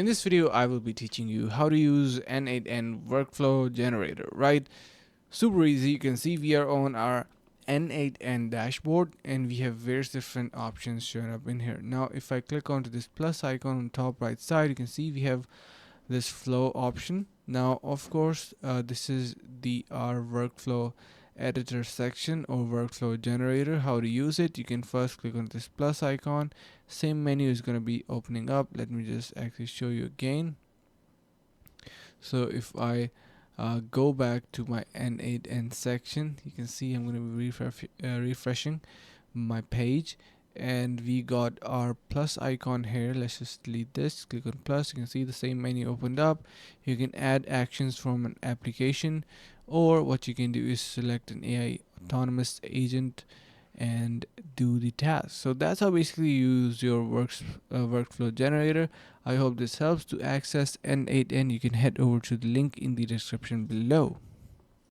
In this video, I will be teaching you how to use n8n workflow generator, right? Super easy. You can see we are on our n8n dashboard and we have various different options shown up in here. Now, if I click onto this plus icon on the top right side, you can see we have this flow option. Now, of course, this is the our workflow editor section or workflow generator. How to use it? You can first click on this plus icon. Same menu is going to be opening up. Let me just actually show you again. So if I go back to my n8n section, you can see I'm going to be refreshing my page, and we got our plus icon here. Let's just delete this, click on plus. You can see the same menu opened up. You can add actions from an application, or what you can do is select an AI autonomous agent and do the task. So that's how basically you use your workflow generator. I hope this helps. To access n8n, you can head over to the link in the description below.